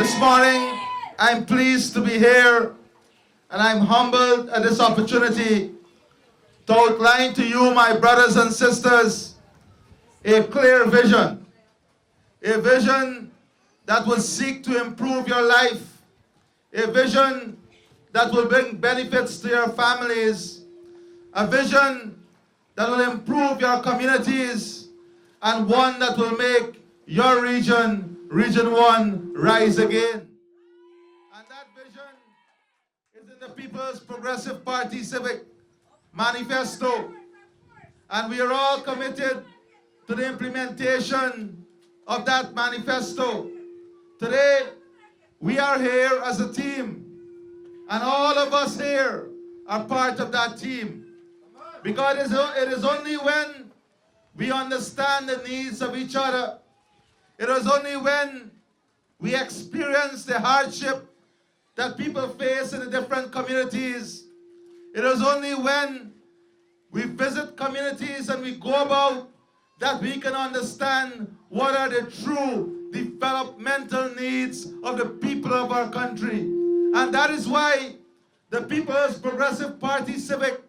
This morning, I'm pleased to be here and I'm humbled at this opportunity to outline to you, my brothers and sisters, a clear vision. A vision that will seek to improve your life. A vision that will bring benefits to your families. A vision that will improve your communities, and one that will make your region, Region 1, rise again. And that vision is in the People's Progressive Party Civic Manifesto. And we are all committed to the implementation of that manifesto. Today, we are here as a team, and all of us here are part of that team. Because it is only when we understand the needs of each other, it is only when we experience the hardship that people face in the different communities, it is only when we visit communities and we go about that we can understand what are the true developmental needs of the people of our country. And that is why the People's Progressive Party Civic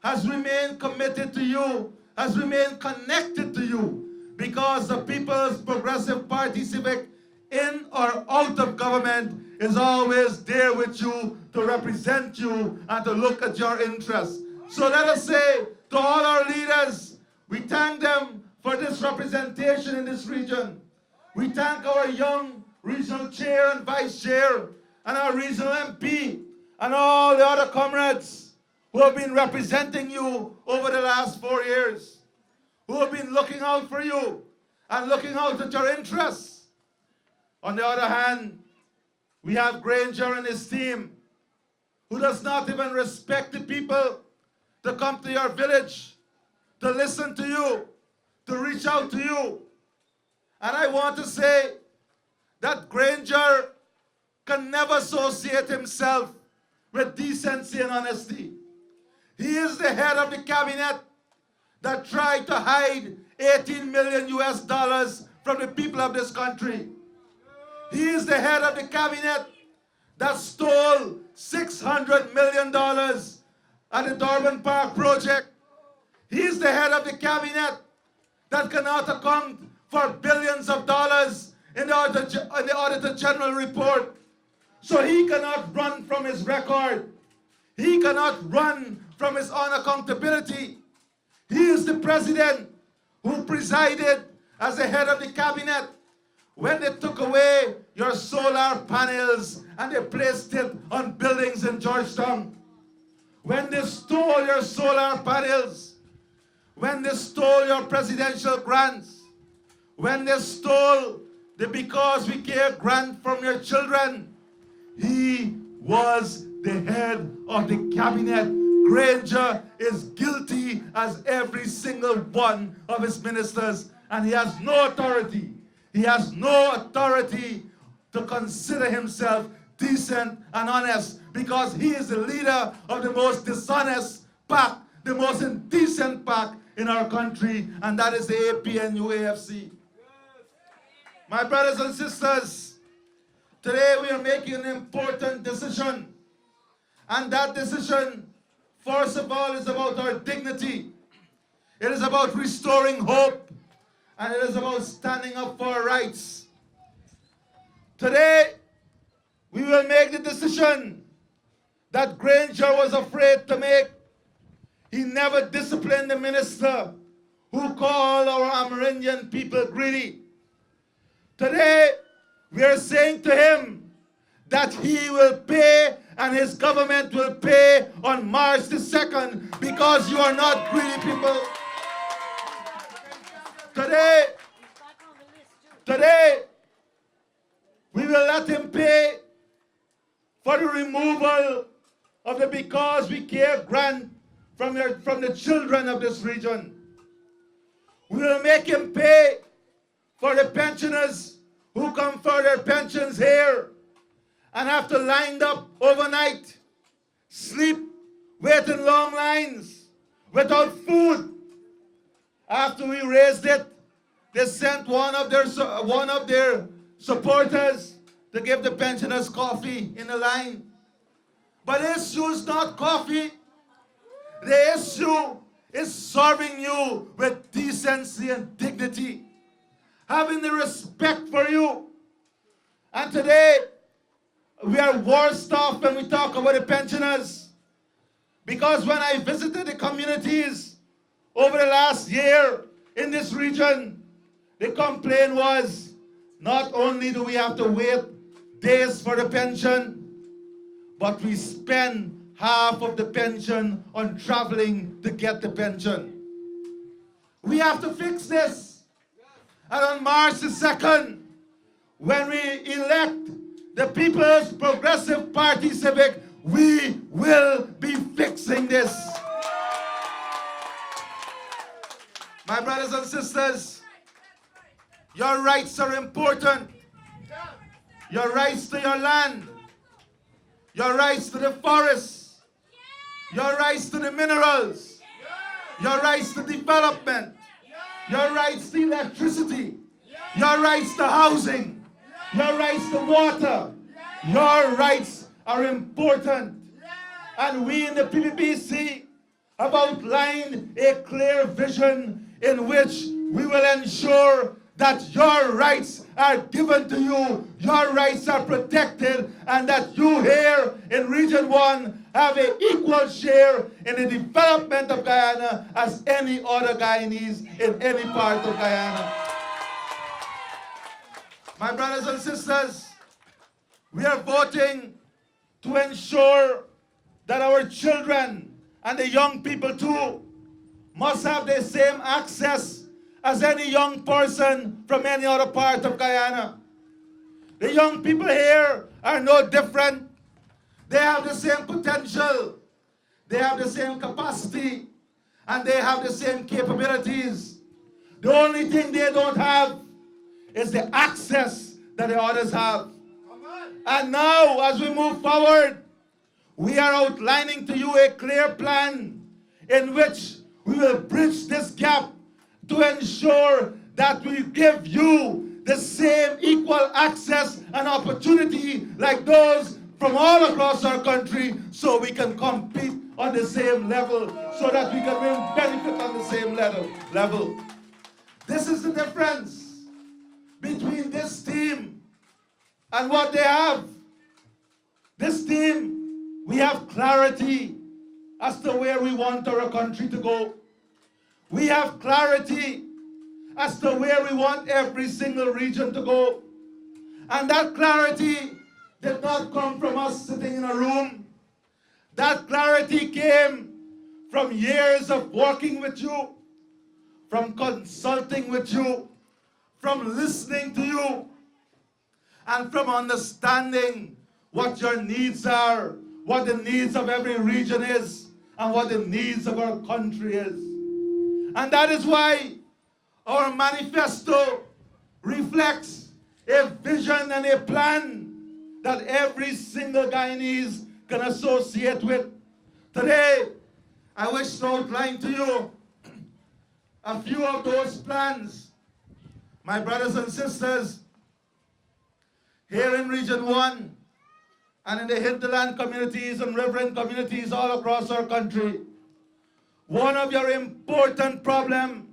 has remained committed to you, has remained connected to you, because the People's Progressive Party Civic, in or out of government, is always there with you to represent you and to look at your interests. So let us say to all our leaders, we thank them for this representation in this region. We thank our young regional chair and vice chair and our regional MP and all the other comrades who have been representing you over the last 4 years, who have been looking out for you and looking out at your interests. On the other hand, we have Granger and his team, who does not even respect the people to come to your village, to listen to you, to reach out to you. And I want to say that Granger can never associate himself with decency and honesty. He is the head of the cabinet that tried to hide 18 million US dollars from the people of this country. He is the head of the cabinet that stole $600 million at the Durban Park project. He is the head of the cabinet that cannot account for billions of dollars in the Auditor General report. So he cannot run from his record. He cannot run from his own accountability. He is the president who presided as the head of the cabinet when they took away your solar panels and they placed it on buildings in Georgetown. When they stole your solar panels, when they stole your presidential grants, when they stole the Because We Care grant from your children, he was the head of the cabinet. Granger is guilty as every single one of his ministers, and he has no authority. He has no authority to consider himself decent and honest, because he is the leader of the most dishonest pack, the most indecent pack in our country, and that is the APNU-AFC. My brothers and sisters, today we are making an important decision, and that decision, first of all, is about our dignity. It is about restoring hope, and it is about standing up for our rights. Today, we will make the decision that Granger was afraid to make. He never disciplined the minister who called our Amerindian people greedy. Today, we are saying to him that he will pay and his government will pay on March the 2nd, because you are not greedy people. Today, we will let him pay for the removal of the Because We Care grant from the children of this region. We will make him pay for the pensioners who come for their pensions here and have to line up overnight, sleep, wait in long lines, without food. After we raised it, they sent one of their supporters to give the pensioners coffee in the line. But the issue is not coffee. The issue is serving you with decency and dignity, having the respect for you. And today, we are worse off when we talk about the pensioners, because when I visited the communities over the last year in this region, the complaint was, not only do we have to wait days for the pension, but we spend half of the pension on traveling to get the pension. We have to fix this. And on March the 2nd, when we elect the People's Progressive Party Civic, we will be fixing this. My brothers and sisters, your rights are important. Your rights to your land, your rights to the forests, your rights to the minerals, your rights to development, your rights to electricity, your rights to housing, your rights to water. Your rights are important. And we in the PPP have outlined a clear vision in which we will ensure that your rights are given to you, your rights are protected, and that you here in Region 1 have an equal share in the development of Guyana as any other Guyanese in any part of Guyana. My brothers and sisters, we are voting to ensure that our children and the young people too must have the same access as any young person from any other part of Guyana. The young people here are no different. They have the same potential, they have the same capacity, and they have the same capabilities. The only thing they don't have is the access that the others have. And now, as we move forward, we are outlining to you a clear plan in which we will bridge this gap to ensure that we give you the same equal access and opportunity like those from all across our country, so we can compete on the same level, so that we can benefit on the same level. This is the difference between this team and what they have. This team, we have clarity as to where we want our country to go. We have clarity as to where we want every single region to go. And that clarity did not come from us sitting in a room. That clarity came from years of working with you, from consulting with you, from listening to you, and from understanding what your needs are, what the needs of every region is, and what the needs of our country is. And that is why our manifesto reflects a vision and a plan that every single Guyanese can associate with. Today, I wish to outline to you a few of those plans. My brothers and sisters, here in Region 1 and in the hinterland communities and riverine communities all across our country, one of your important problems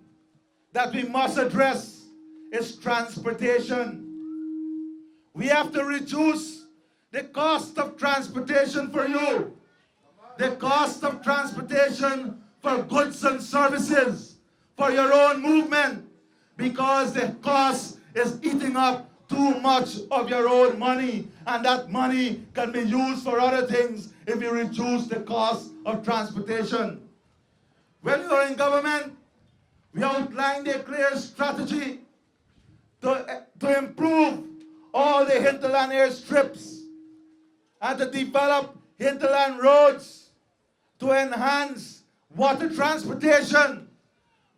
that we must address is transportation. We have to reduce the cost of transportation for you, the cost of transportation for goods and services, for your own movement, because the cost is eating up too much of your own money, and that money can be used for other things if you reduce the cost of transportation. When we were in government, we outlined a clear strategy to improve all the hinterland airstrips and to develop hinterland roads to enhance water transportation.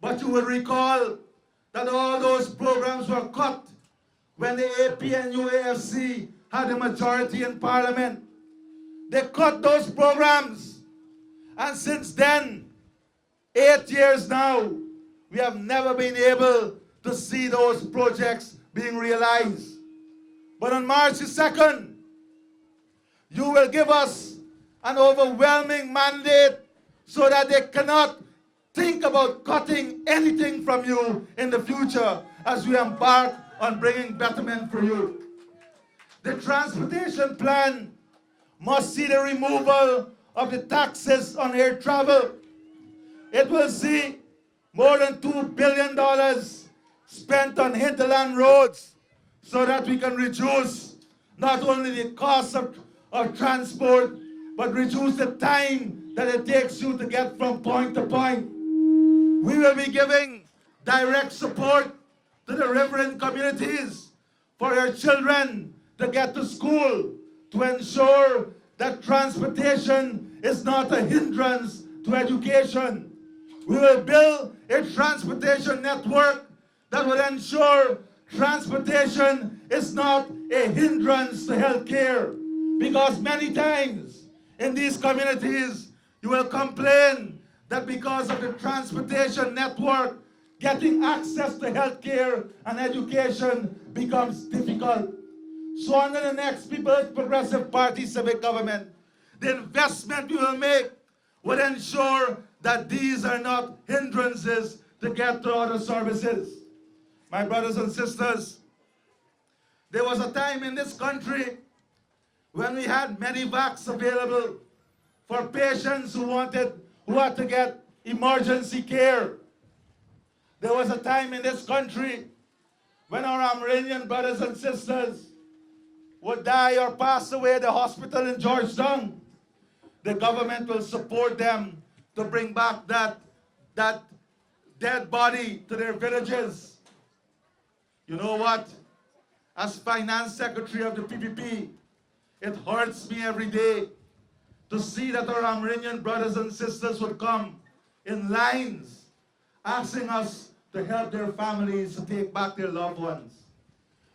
But you will recall that all those programs were cut when the APNU-AFC had a majority in Parliament. They cut those programs, and since then, 8 years now, we have never been able to see those projects being realized. But on March the 2nd, you will give us an overwhelming mandate so that they cannot think about cutting anything from you in the future as we embark on bringing betterment for you. The transportation plan must see the removal of the taxes on air travel. It will see more than $2 billion spent on hinterland roads so that we can reduce not only the cost of transport, but reduce the time that it takes you to get from point to point. We will be giving direct support to the riverine communities for their children to get to school, to ensure that transportation is not a hindrance to education. We will build a transportation network that will ensure transportation is not a hindrance to healthcare. Because many times in these communities, you will complain that because of the transportation network, getting access to healthcare and education becomes difficult. So under the next People's Progressive Party civic government, the investment we will make will ensure that these are not hindrances to get to other services. My brothers and sisters, there was a time in this country when we had medivacs available for patients who had to get emergency care. There was a time in this country when our Amerindian brothers and sisters would die or pass away at the hospital in Georgetown. The government will support them to bring back that dead body to their villages. You know what? As Finance Secretary of the PPP, it hurts me every day to see that our Amerindian brothers and sisters would come in lines asking us to help their families to take back their loved ones.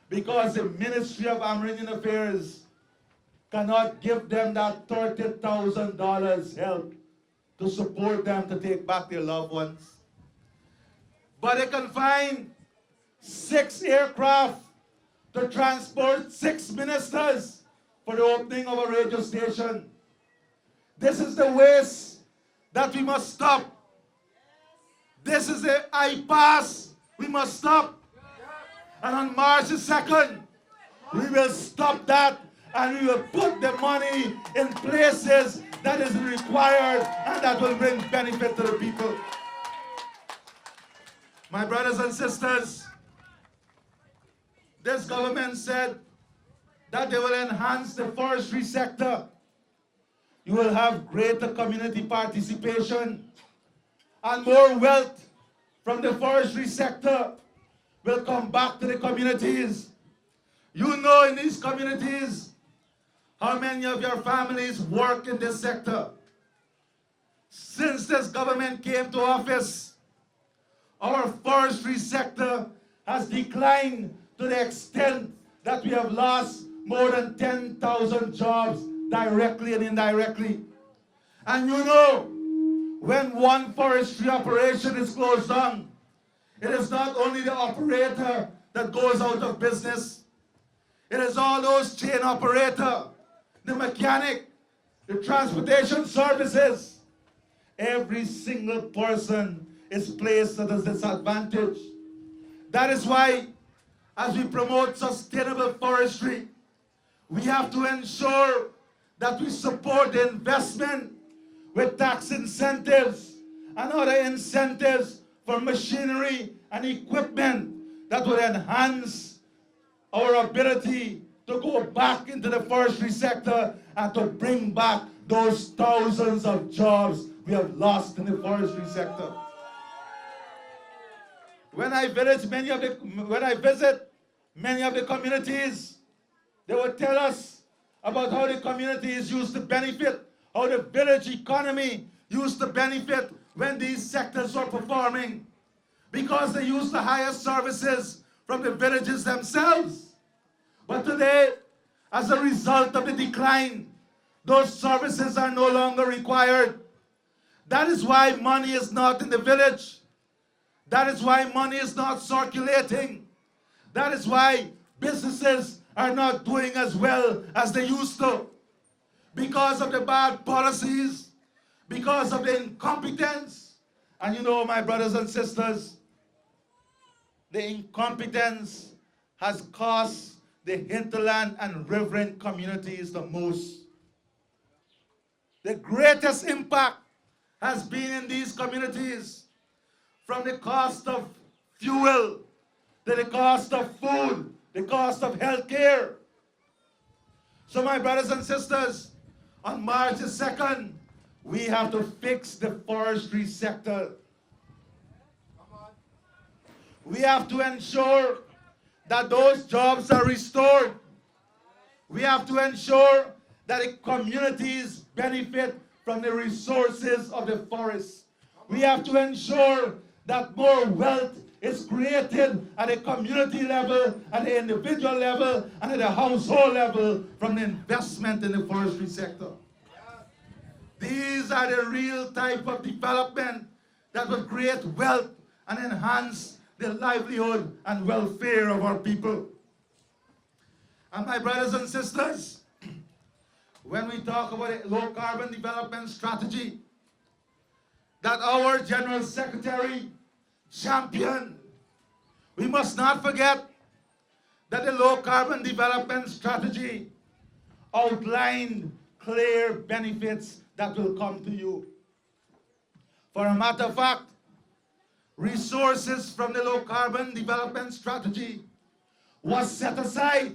Because the Ministry of Amerindian Affairs cannot give them that $30,000 help to support them to take back their loved ones. But they can find 6 aircraft to transport 6 ministers for the opening of a radio station. This is the waste that we must stop. This is the impasse we must stop. And on March the 2nd, we will stop that and we will put the money in places that is required and that will bring benefit to the people. My brothers and sisters, this government said that they will enhance the forestry sector. You will have greater community participation and more wealth from the forestry sector will come back to the communities. You know in these communities how many of your families work in this sector. Since this government came to office, our forestry sector has declined to the extent that we have lost more than 10,000 jobs directly and indirectly. And you know, when one forestry operation is closed down, it is not only the operator that goes out of business, it is all those chain operator, the mechanic, the transportation services. Every single person is placed at a disadvantage. That is why, as we promote sustainable forestry, we have to ensure that we support the investment with tax incentives and other incentives for machinery and equipment that will enhance our ability to go back into the forestry sector and to bring back those thousands of jobs we have lost in the forestry sector. When I visit many of the communities, they will tell us about how the communities used to benefit, how the village economy used to benefit when these sectors were performing, because they used to hire services from the villages themselves. But today, as a result of the decline, those services are no longer required. That is why money is not in the village. That is why money is not circulating. That is why businesses are not doing as well as they used to because of the bad policies, because of the incompetence. And you know, my brothers and sisters, the incompetence has cost the hinterland and riverine communities the most. The greatest impact has been in these communities, from the cost of fuel to the cost of food, the cost of health care. So my brothers and sisters, on March the 2nd, we have to fix the forestry sector. We have to ensure that those jobs are restored. We have to ensure that the communities benefit from the resources of the forest. We have to ensure that more wealth is created at a community level, at the individual level, and at the household level from the investment in the forestry sector. These are the real type of development that will create wealth and enhance the livelihood and welfare of our people. And my brothers and sisters, when we talk about a low carbon development strategy that our General Secretary championed, we must not forget that the low carbon development strategy outlined clear benefits that will come to you. For a matter of fact, resources from the low carbon development strategy was set aside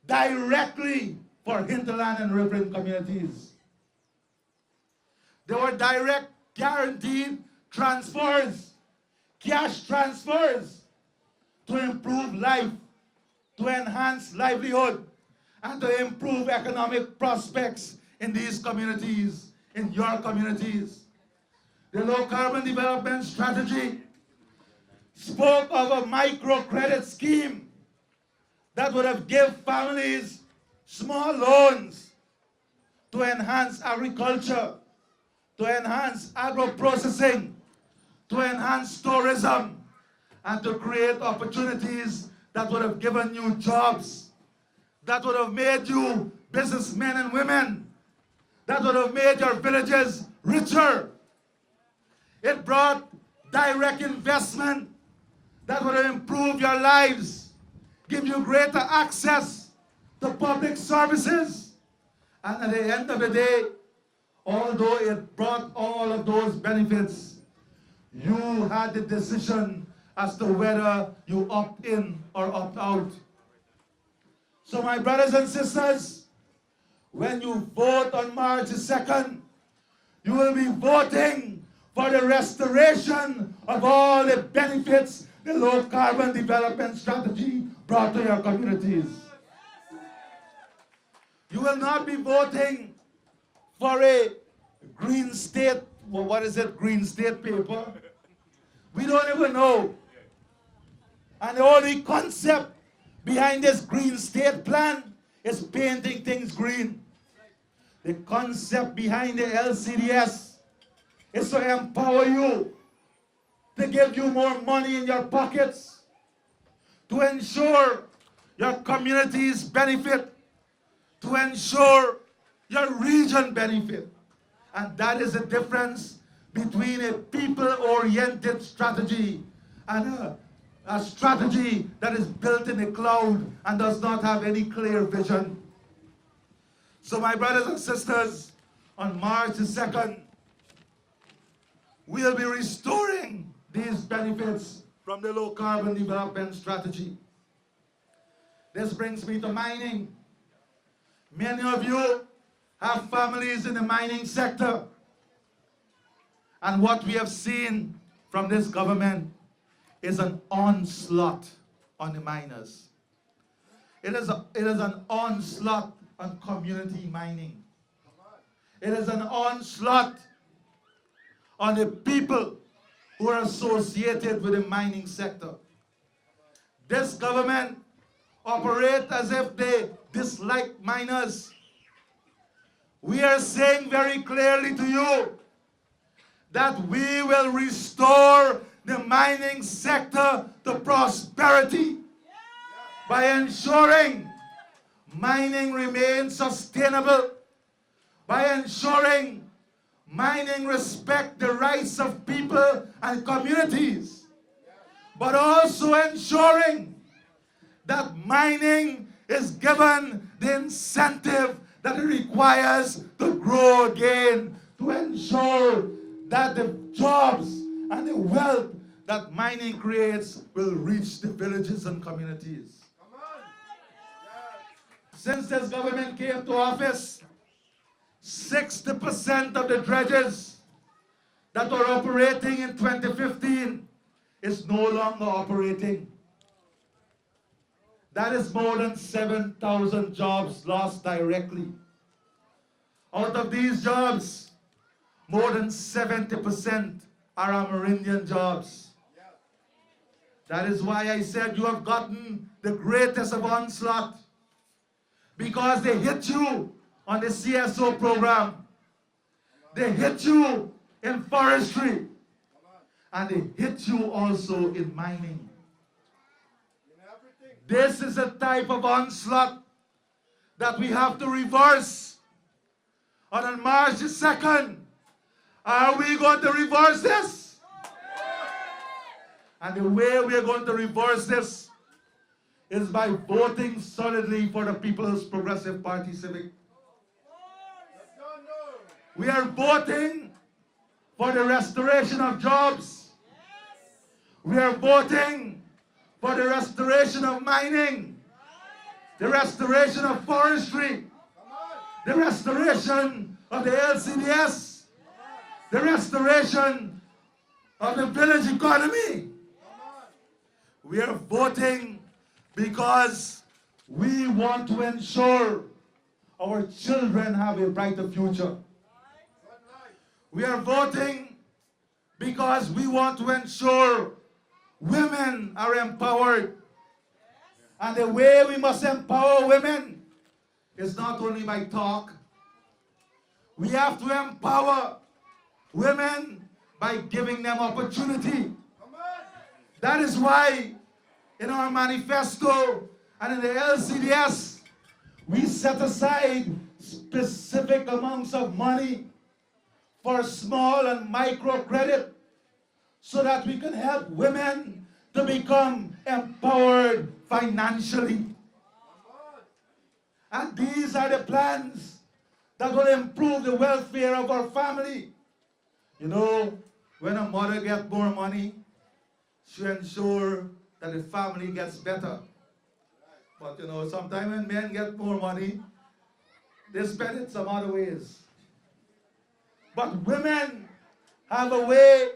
directly for hinterland and riverine communities. There were direct guaranteed transfers, cash transfers, to improve life, to enhance livelihood, and to improve economic prospects in these communities, in your communities. The low carbon development strategy spoke of a microcredit scheme that would have given families small loans to enhance agriculture, to enhance agro-processing, to enhance tourism, and to create opportunities that would have given you jobs, that would have made you businessmen and women, that would have made your villages richer. It brought direct investment that would have improved your lives, give you greater access to public services. And at the end of the day, although it brought all of those benefits, you had the decision as to whether you opt in or opt out. So my brothers and sisters, when you vote on March 2nd, you will be voting for the restoration of all the benefits the low carbon development strategy brought to your communities. You will not be voting for a green state, well, what is it, green state paper? We don't even know. And the only concept behind this green state plan is painting things green. The concept behind the LCDS is to empower you, to give you more money in your pockets, to ensure your communities benefit, to ensure your region benefit. And that is the difference between a people-oriented strategy and a strategy that is built in a cloud and does not have any clear vision. So my brothers and sisters, on March 2nd, we'll be restoring these benefits from the low carbon development strategy. This brings me to mining. Many of you have families in the mining sector. And what we have seen from this government is an onslaught on the miners. It is an onslaught on community mining. It is an onslaught on the people who are associated with the mining sector. This government operates as if they dislike miners. We are saying very clearly to you that we will restore the mining sector to prosperity by ensuring mining remains sustainable by ensuring mining respect the rights of people and communities, but also ensuring that mining is given the incentive that it requires to grow again, to ensure that the jobs and the wealth that mining creates will reach the villages and communities. Since this government came to office, 60% of the dredges that were operating in 2015 is no longer operating. That is more than 7,000 jobs lost directly. Out of these jobs, more than 70% are Amerindian jobs. That is why I said you have gotten the greatest of onslaught, because they hit you on the CSO program. They hit you in forestry. And they hit you also in mining. This is a type of onslaught that we have to reverse. And on March the 2nd, are we going to reverse this? And the way we are going to reverse this is by voting solidly for the People's Progressive Party Civic. We are voting for the restoration of jobs. We are voting for the restoration of mining, the restoration of forestry, the restoration of the LCDS, the restoration of the village economy. We are voting because we want to ensure our children have a brighter future. We are voting because we want to ensure women are empowered. And the way we must empower women is not only by talk. We have to empower women by giving them opportunity. That is why in our manifesto and in the LCDS, we set aside specific amounts of money for small and micro credit so that we can help women to become empowered financially. And these are the plans that will improve the welfare of our family. You know, when a mother gets more money, she ensures that the family gets better. But you know, sometimes when men get more money, they spend it some other ways. But women have a way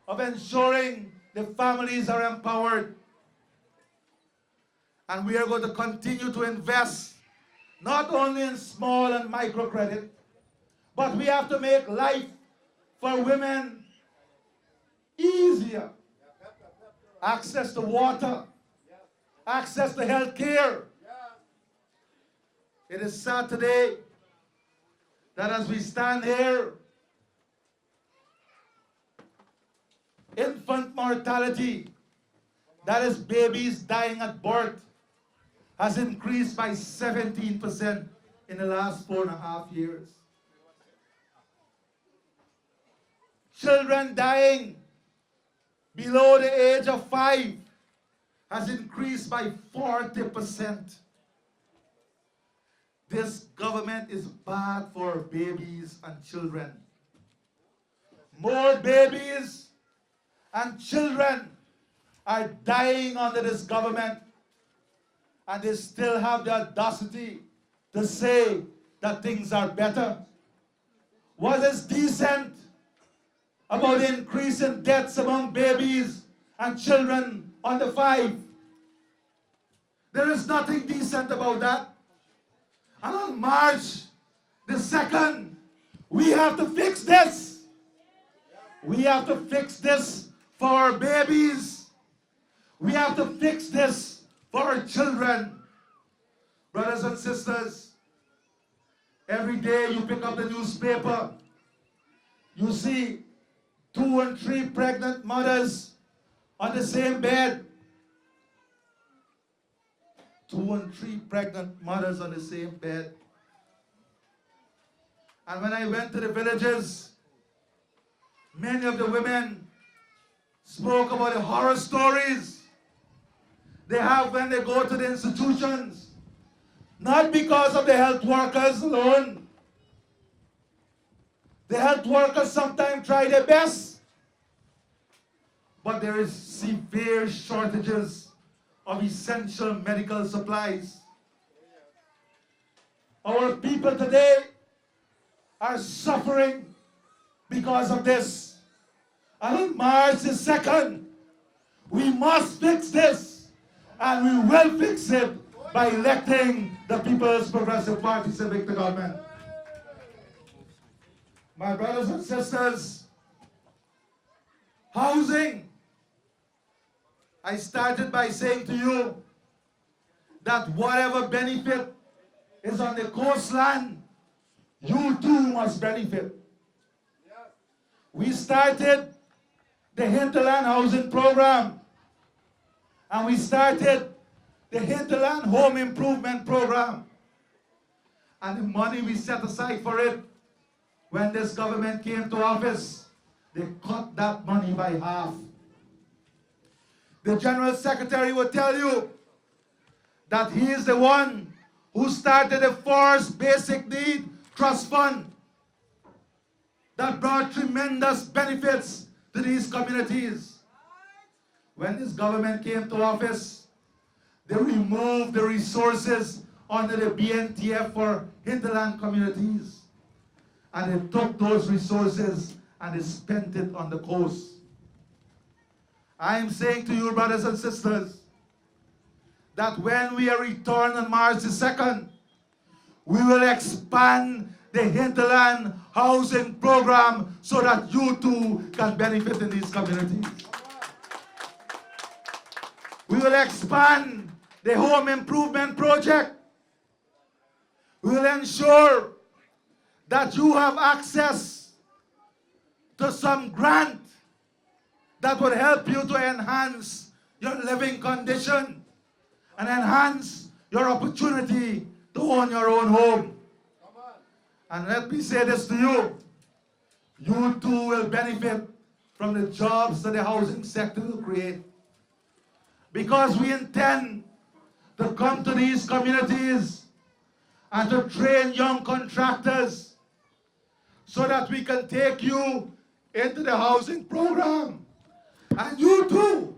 of ensuring the families are empowered. And we are going to continue to invest not only in small and micro credit, but we have to make life for women easier. Access to water, access to health care. It is sad today that as we stand here, infant mortality, that is babies dying at birth, has increased by 17% in the last 4.5 years. Children dying below the age of 5 has increased by 40%. This government is bad for babies and children. More babies and children are dying under this government, and they still have the audacity to say that things are better. What is decent about the increase in deaths among babies and children under 5? There is nothing decent about that. And on March the 2nd, we have to fix this. We have to fix this for our babies. We have to fix this for our children. Brothers and sisters, every day you pick up the newspaper, you see 2 and 3 pregnant mothers on the same bed. 2 and 3 pregnant mothers on the same bed. And when I went to the villages, many of the women spoke about the horror stories they have when they go to the institutions. Not because of the health workers alone. The health workers sometimes try their best, but there is severe shortages of essential medical supplies. Our people today are suffering because of this. And on March the 2nd, we must fix this, and we will fix it by electing the People's Progressive Party Civic to government. My brothers and sisters, housing. I started by saying to you that whatever benefit is on the coastline, you too must benefit. We started the hinterland housing program, and we started the hinterland home improvement program. And the money we set aside for it, when this government came to office, they cut that money by half. The General Secretary will tell you that he is the one who started the Forest Basic Need Trust Fund that brought tremendous benefits to these communities. When this government came to office, they removed the resources under the BNTF for hinterland communities. And they took those resources and they spent it on the coast. I am saying to you, brothers and sisters, that when we are returned on March the 2nd, we will expand the hinterland housing program so that you too can benefit in these communities. We will expand the home improvement project. We will ensure that you have access to some grant that would help you to enhance your living condition and enhance your opportunity to own your own home. And let me say this to you. You too will benefit from the jobs that the housing sector will create. Because we intend to come to these communities and to train young contractors so that we can take you into the housing program. And you too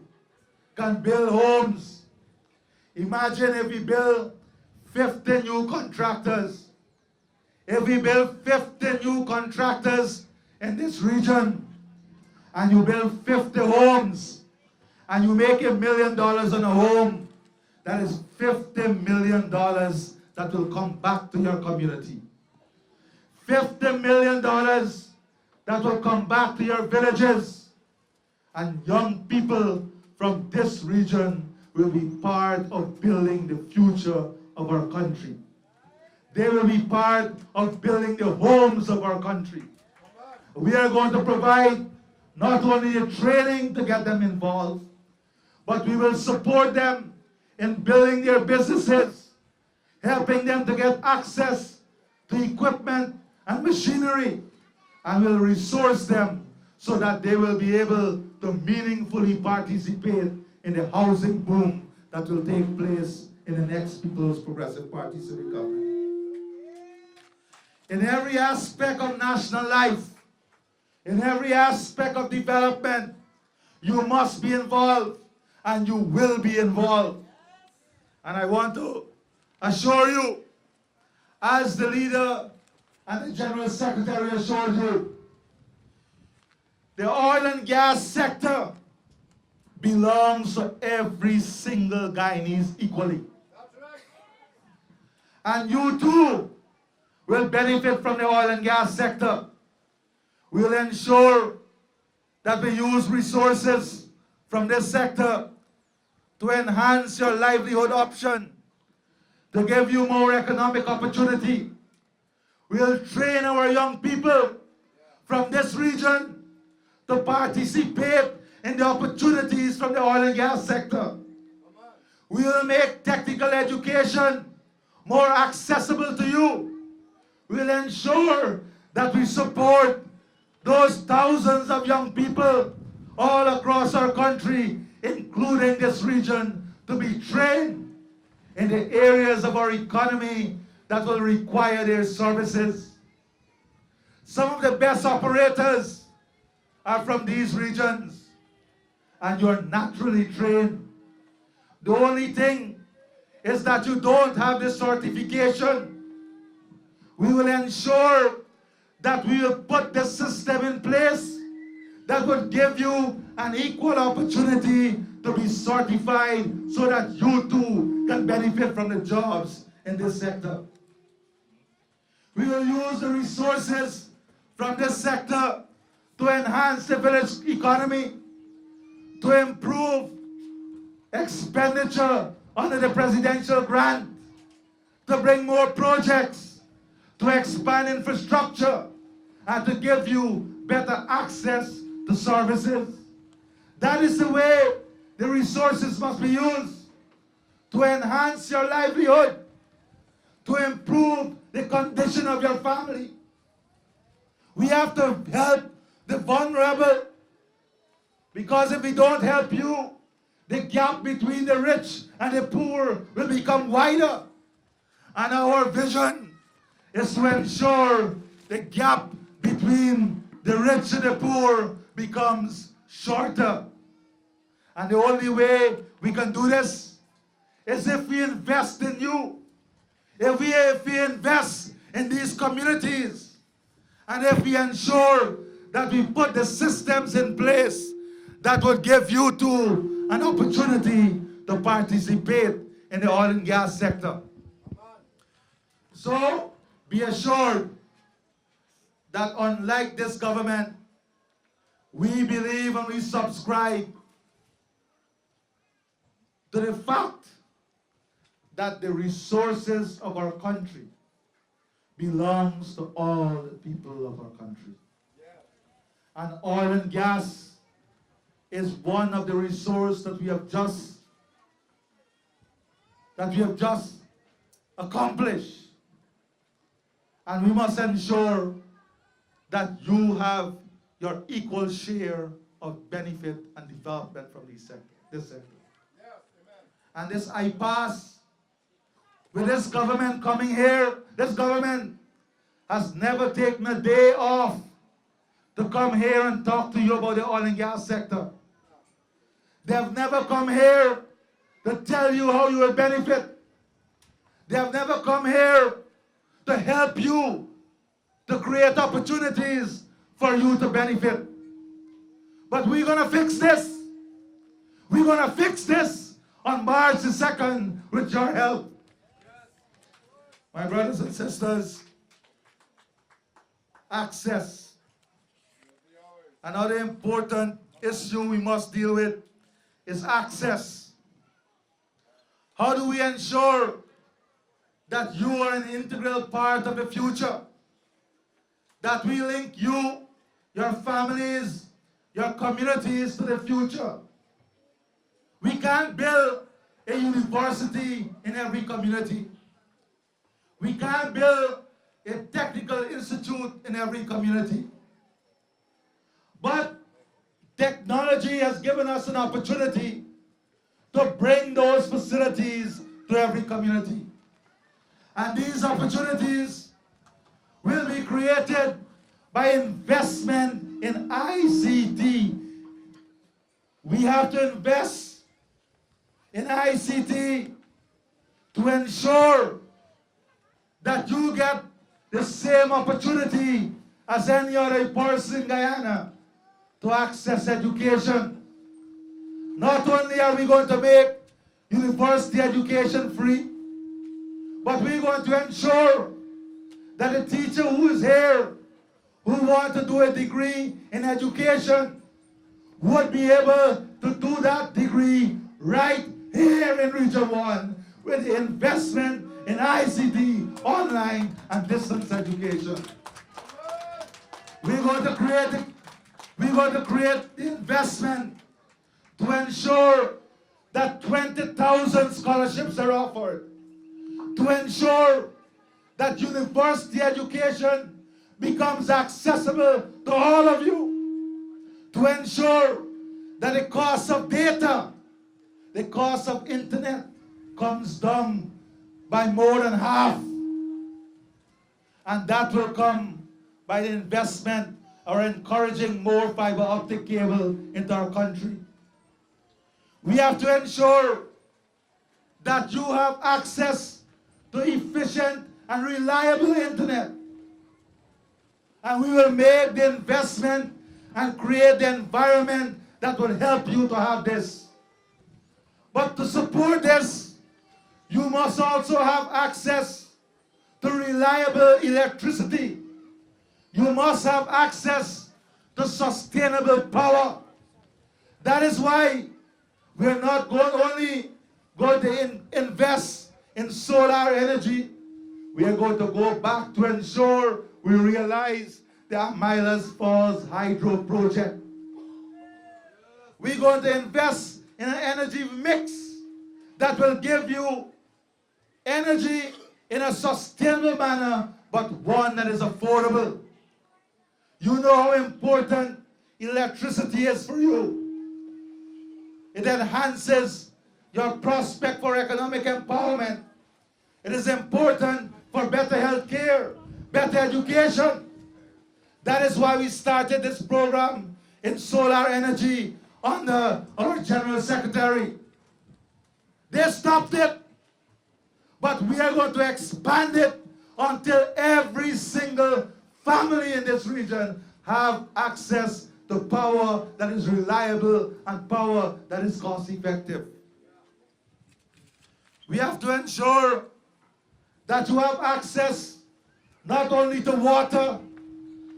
can build homes. Imagine if we build 50 new contractors. If we build 50 new contractors in this region, and you build 50 homes, and you make $1 million on a home, that is $50 million that will come back to your community. $50 million that will come back to your villages. And young people from this region will be part of building the future of our country. They will be part of building the homes of our country. We are going to provide not only the training to get them involved, but we will support them in building their businesses, helping them to get access to equipment and machinery, and will resource them so that they will be able to meaningfully participate in the housing boom that will take place in the next People's Progressive Party civic government. In every aspect of national life, in every aspect of development, you must be involved, and you will be involved. And I want to assure you, as the leader and the General Secretary assured you, the oil and gas sector belongs to every single Guyanese equally. That's right. And you too will benefit from the oil and gas sector. We will ensure that we use resources from this sector to enhance your livelihood option, to give you more economic opportunity. We will train our young people from this region to participate in the opportunities from the oil and gas sector. We will make technical education more accessible to you. We will ensure that we support those thousands of young people all across our country, including this region, to be trained in the areas of our economy that will require their services. Some of the best operators are from these regions, and you're naturally trained. The only thing is that you don't have the certification. We will ensure that we will put the system in place that would give you an equal opportunity to be certified so that you too can benefit from the jobs in this sector. We will use the resources from this sector to enhance the village economy, to improve expenditure under the presidential grant, to bring more projects, to expand infrastructure, and to give you better access to services. That is the way the resources must be used to enhance your livelihood, to improve the condition of your family. We have to help the vulnerable, because if we don't help you, the gap between the rich and the poor will become wider. And our vision is to ensure the gap between the rich and the poor becomes shorter. And the only way we can do this is if we invest in you, if we invest in these communities, and if we ensure that we put the systems in place that would give you too an opportunity to participate in the oil and gas sector. So be assured that unlike this government, we believe and we subscribe to the fact that the resources of our country belongs to all the people of our country. And oil and gas is one of the resources that we have just accomplished. And we must ensure that you have your equal share of benefit and development from this sector. Yes, and this I pass with this government coming here. This government has never taken a day off to come here and talk to you about the oil and gas sector. They have never come here to tell you how you will benefit. They have never come here to help you, to create opportunities for you to benefit. But we're going to fix this. We're going to fix this on March the 2nd with your help. My brothers and sisters, access. Another important issue we must deal with is access. How do we ensure that you are an integral part of the future? That we link you, your families, your communities to the future. We can't build a university in every community. We can't build a technical institute in every community. But technology has given us an opportunity to bring those facilities to every community. And these opportunities will be created by investment in ICT. We have to invest in ICT to ensure that you get the same opportunity as any other person in Guyana to access education. Not only are we going to make university education free, but we're going to ensure that a teacher who is here, who wants to do a degree in education, would be able to do that degree right here in Region 1 with the investment in ICT, online and distance education. We're going to create the investment to ensure that 20,000 scholarships are offered to ensure that university education becomes accessible to all of you, to ensure that the cost of data, the cost of internet comes down by more than half. And that will come by the investment or encouraging more fiber optic cable into our country. We have to ensure that you have access to efficient and reliable internet. And we will make the investment and create the environment that will help you to have this. But to support this, you must also have access to reliable electricity. You must have access to sustainable power. That is why we're not only going to invest in solar energy. We are going to go back to ensure we realize the Milas Falls Hydro Project. We're going to invest in an energy mix that will give you energy in a sustainable manner, but one that is affordable. You know how important electricity is for you. It enhances your prospect for economic empowerment. It is important for better health care, better education. That is why we started this program in solar energy under our General Secretary. They stopped it, but we are going to expand it until every single family in this region have access to power that is reliable and power that is cost effective. We have to ensure that you have access not only to water,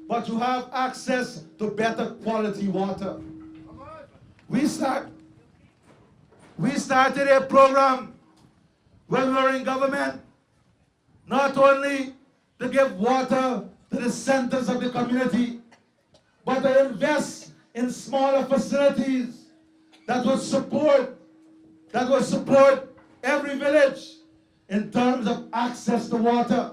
but you have access to better quality water. We started a program when we were in government, not only to give water to the centers of the community, but to invest in smaller facilities that will support every village in terms of access to water.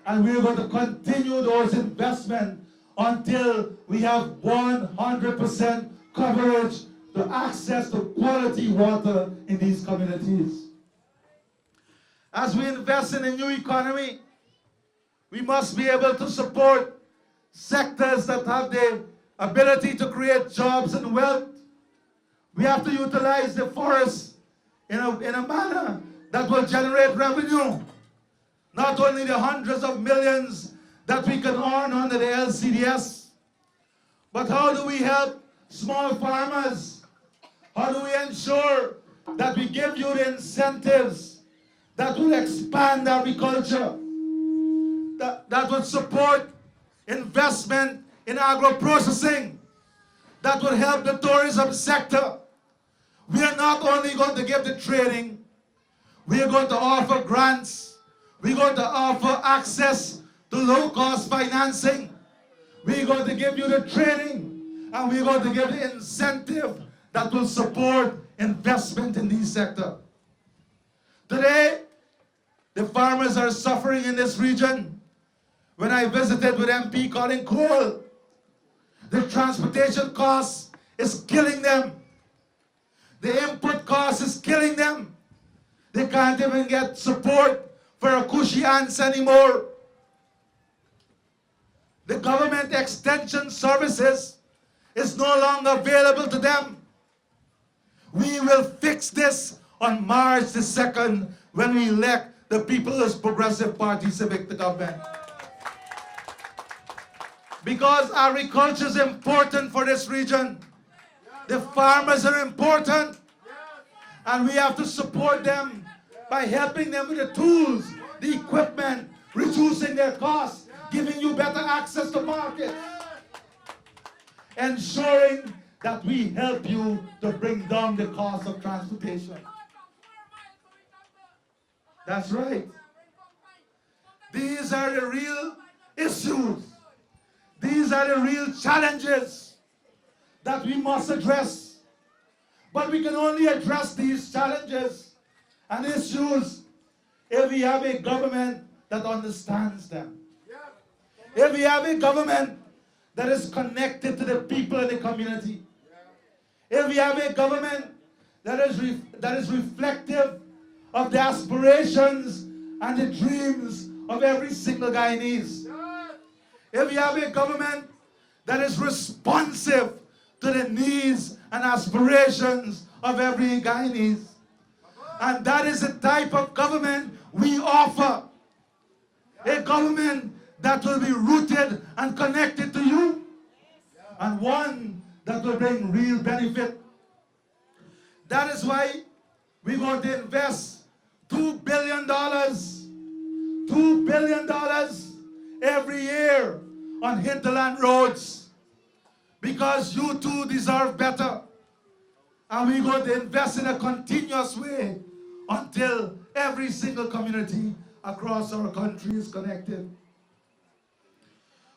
And we're going to continue those investments until we have 100% coverage to access to quality water in these communities. As we invest in a new economy, we must be able to support sectors that have the ability to create jobs and wealth. We have to utilize the forest in a manner that will generate revenue. Not only the hundreds of millions that we can earn under the LCDS, but how do we help small farmers? How do we ensure that we give you the incentives that will expand agriculture, that will support investment in agro-processing, that will help the tourism sector? We are not only going to give the training, we are going to offer grants, we're going to offer access to low-cost financing, we're going to give you the training, and we're going to give the incentive that will support investment in these sectors. Today, the farmers are suffering in this region. When I visited with MP Colin Cole, the transportation cost is killing them. The input cost is killing them. They can't even get support for a cushy ants anymore. The government extension services is no longer available to them. We will fix this on March the 2nd when we elect the People's Progressive Party civic to government. Because agriculture is important for this region. The farmers are important. And we have to support them by helping them with the tools, the equipment, reducing their costs, giving you better access to markets, ensuring that we help you to bring down the cost of transportation. That's right. These are the real issues. These are the real challenges that we must address. But we can only address these challenges and issues if we have a government that understands them. If we have a government that is connected to the people in the community. If we have a government that is reflective of the aspirations and the dreams of every single Guyanese. If we have a government that is responsive to the needs and aspirations of every Guyanese. And that is the type of government we offer. A government that will be rooted and connected to you. And one that will bring real benefit. That is why we're going to invest $2 billion. $2 billion every year on hinterland roads. Because you too deserve better. And we're going to invest in a continuous way until every single community across our country is connected.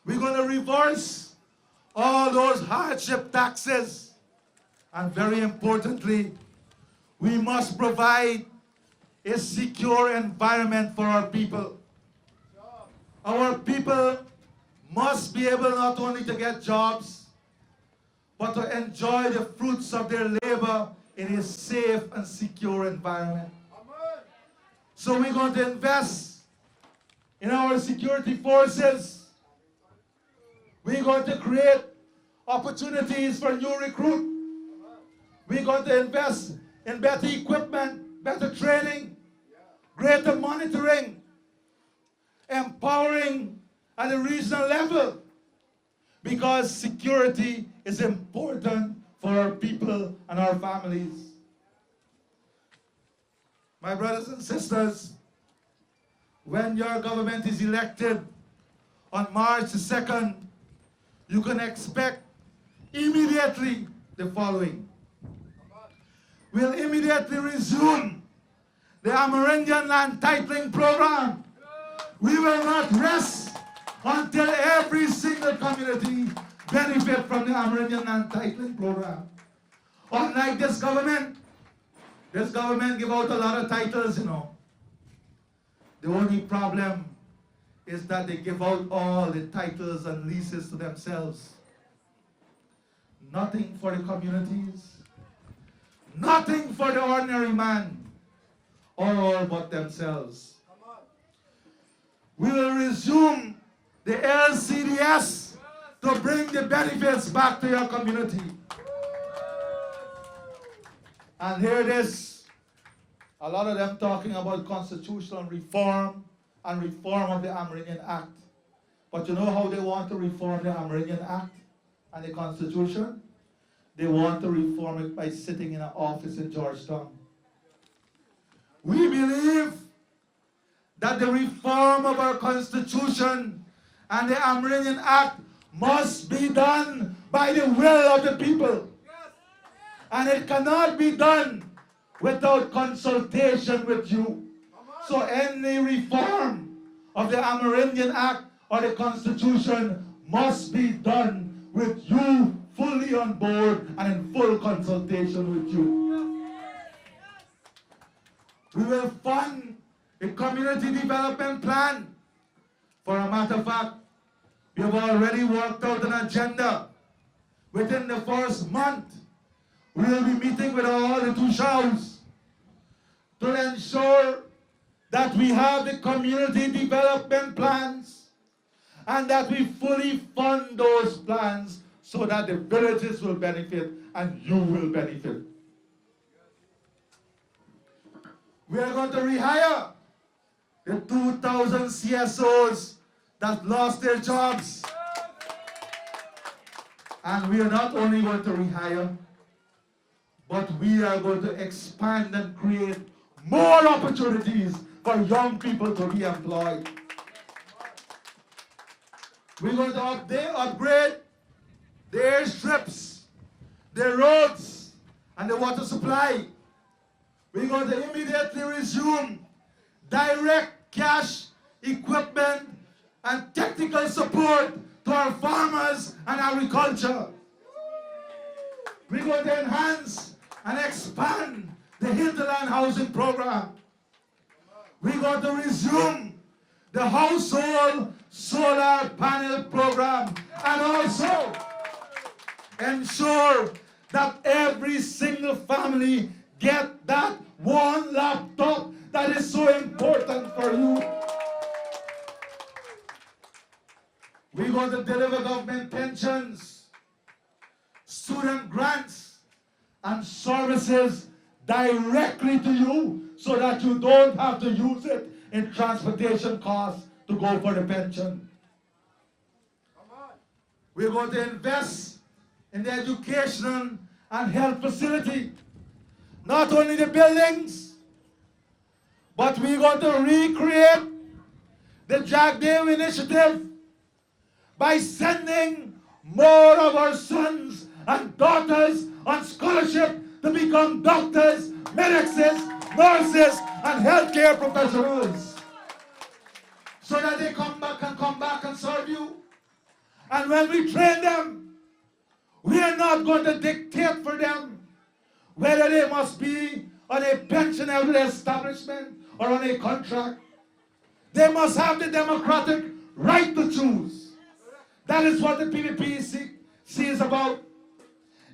We're going to reverse all those hardship taxes. And very importantly, we must provide a secure environment for our people. Our people must be able not only to get jobs, but to enjoy the fruits of their labor in a safe and secure environment. So we're going to invest in our security forces. We're going to create opportunities for new recruits. We're going to invest in better equipment, better training, greater monitoring, empowering at a regional level. Because security is important for our people and our families. My brothers and sisters, when your government is elected on March the 2nd, you can expect immediately the following. We'll immediately resume the Amerindian land titling program. We will not rest until every single community benefit from the Amerindian land titling program. Unlike this government give out a lot of titles, you know. The only problem is that they give out all the titles and leases to themselves. Nothing for the communities, nothing for the ordinary man, all but themselves. We will resume the LCDS to bring the benefits back to your community. And here it is, a lot of them talking about constitutional reform and reform of the Amerindian Act. But you know how they want to reform the Amerindian Act and the Constitution? They want to reform it by sitting in an office in Georgetown. We believe that the reform of our Constitution and the Amerindian Act must be done by the will of the people. And it cannot be done without consultation with you. So any reform of the Amerindian Act or the Constitution must be done with you fully on board and in full consultation with you. We will fund a community development plan. For a matter of fact, we have already worked out an agenda. Within the first month, we will be meeting with all the Tushas to ensure that we have the community development plans and that we fully fund those plans so that the villages will benefit and you will benefit. We are going to rehire the 2,000 CSOs that lost their jobs. And we are not only going to rehire, but we are going to expand and create more opportunities for young people to be employed. We're going to upgrade the airstrips, the roads, and the water supply. We're going to immediately resume direct cash, equipment, and technical support to our farmers and agriculture. We're going to enhance and expand the hinterland housing program. We're going to resume the household solar panel program and also ensure that every single family get that one laptop that is so important for you. We're going to deliver government pensions, student grants, and services directly to you so that you don't have to use it in transportation costs to go for the pension. We're going to invest in the educational and health facility. Not only the buildings, but we're going to recreate the Jack Dale Initiative by sending more of our sons and daughters on scholarship to become doctors, medics, nurses, and healthcare professionals. So that they come back and serve you. And when we train them, we are not going to dictate for them whether they must be on a pensionable establishment or on a contract. They must have the democratic right to choose. That is what the PPP is about.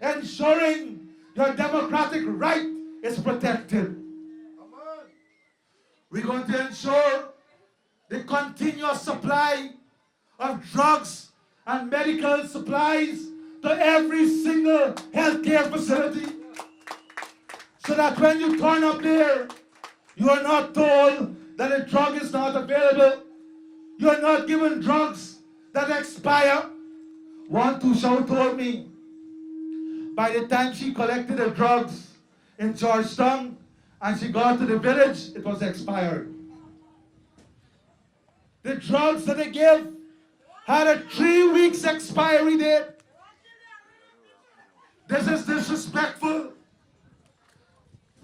Ensuring your democratic right is protected. We're going to ensure the continuous supply of drugs and medical supplies to every single healthcare facility, so that when you turn up there, you are not told that a drug is not available. You are not given drugs that expire. One Tushaw told me, by the time she collected the drugs in Georgetown and she got to the village, it was expired. The drugs that they give had a 3 weeks expiry date. This is disrespectful.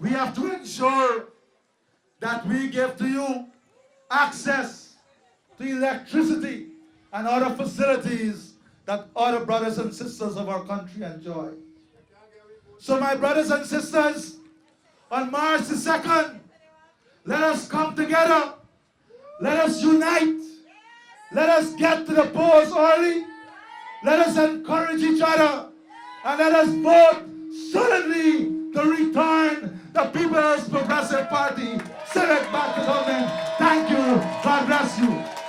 We have to ensure that we give to you access to electricity and other facilities that other brothers and sisters of our country enjoy. So my brothers and sisters, on March the 2nd, let us come together. Let us unite. Let us get to the polls early. Let us encourage each other. And let us vote suddenly to return the People's Progressive Party Senate back to government. Thank you. God bless you.